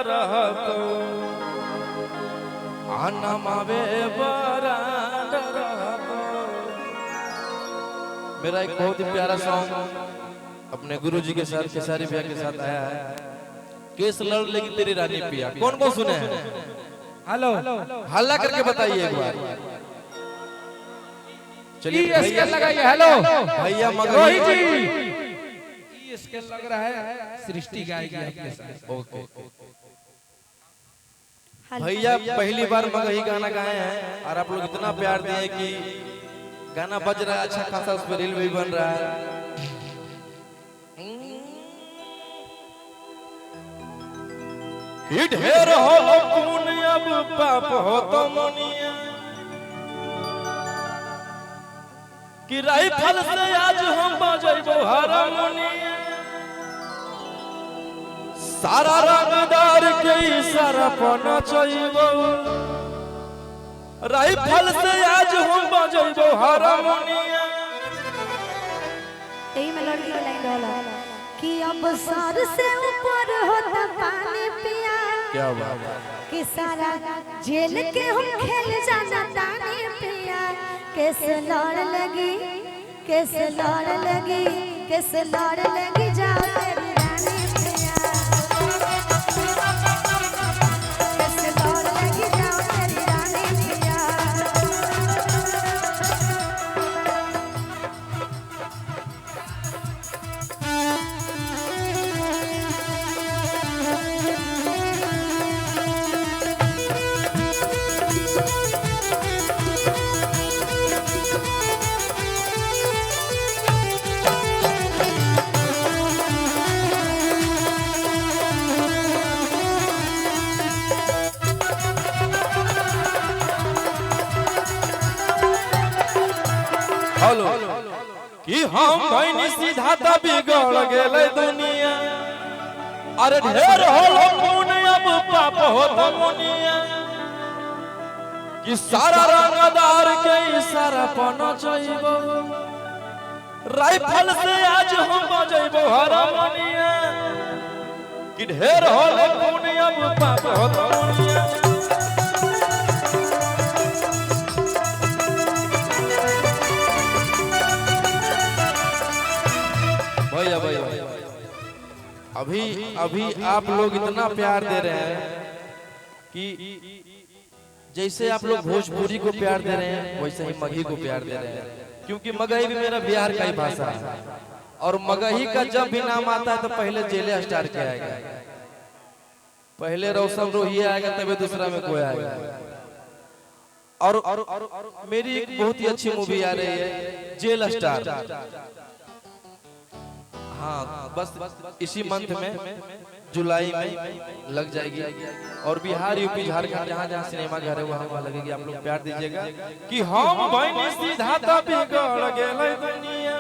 रहतो आनमावे बरांड रहतो। मेरा एक बहुत ही प्यारा सॉन्ग अपने गुरुजी के साथ खेसारी भैया के साथ आया है, केस लड़ लेगी तेरी रानी पिया। कौन कौन सुने हैं? हेलो हल्ला करके बताइए एक बार। चलिए भैया लगाइए। हेलो भैया रोहित जी, इसके लग रहा है सृष्टि गाएगी आपके साथ। ओके भैया पहली बार मगही गाना गाए हैं और आप लोग इतना प्यार दिए कि गाना बज रहा है, अच्छा खासा उस पर रील भी बन रहा है। ढेर हो पुण्य अब पाप हो तो मुनिया कि राइफल से आज हम बजेबो हारमोनिया। सारा रंगदार के इशारा पर नचैबो, राइफल से आज हम बजेबो हारमोनिया। यही में लड़की का लाइन डाला कि अब सर से ऊपर होता पानी पिया। क्या बात है कि सारा जेल के हम खेल जाना तानी पिया। कैसे लड़ लगी, कैसे लड़ लगी, कैसे लड़ लगी जाओ तेरी रानी पिया। कैसे लड़ लगी जाओ तेरी रानी पिया। हेलो कि हम भइनी सीधा त बिगड़ गेलै दुनिया। अरे ढेर होलो पुण्य अब पाप हो तो मुनिया कि सारा रंगदार के इशारा पर नचैबो, राइफल से आज हम बजेबो हारमोनिया कि ढेर होलो पुण्य अब पाप हो तो मुनिया। भैया भैया अभी अभी आप लोग इतना प्यार दे रहे हैं कि जैसे आप लोग भोजपुरी को प्यार दे रहे हैं वैसे ही मगही को प्यार दे रहे हैं, क्योंकि मगही भी मेरा बिहार का ही भाषा है और मगही का जब भी नाम आता है तो पहले जेले स्टार के आएगा, पहले रोशन रोही आएगा तभी दूसरा में कोई आएगा। और मेरी एक बहुत ही अच्छी मूवी आ रही है जेल स्टार। हाँ बस इसी मंथ में जुलाई में लग जाएगी और बिहार यूपी झारखंड जहाँ जहाँ सिनेमा घर है वहाँ लगेगी। आप लोग प्यार दीजिएगा कि हम बनी सीधा त बिगड़ गेलै दुनिया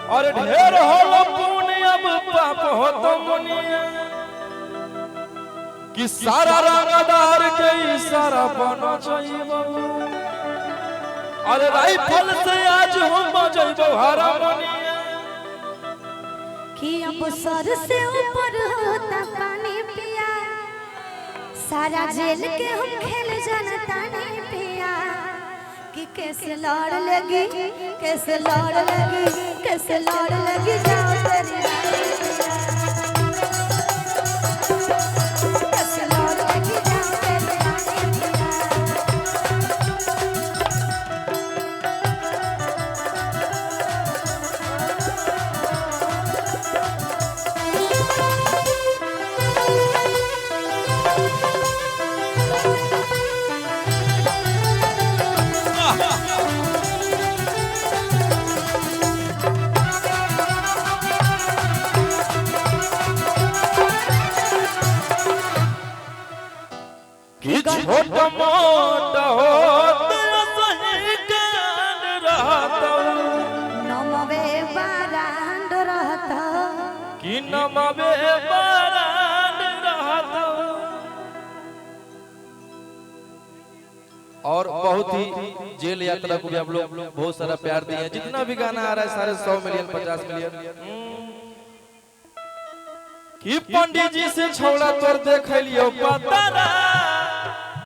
और ढेर होलो पुण्य अब पाप हो तो मुनिया कि सारा रंगदार के इशारा पर नचैबो, अरे राइफल से आज हम बजेबो हारमोनिया कि अब सर से ऊपर होता पानी पिया। सारा जेल के हम खेल जाना तानी पिया। कि कैसे लड़ लगी, कैसे लड़ लगी, कैसे लड़ लगी जाओ तेरी रानी पिया। कैसे लड़ लगी जाओ तेरी रानी पिया। कि छोट मोट होत सही कान रहतो नमवे बारांड रहता। कि नमवे बरांड रहतो। और बहुत ही जेल यात्रा को भी आप लोग बहुत सारा प्यार दिए। जितना भी गाना आ रहा है सारे 100 मिलियन 50 मिलियन कि पंडित जी से छोड़ा तोर देख लियो पतारा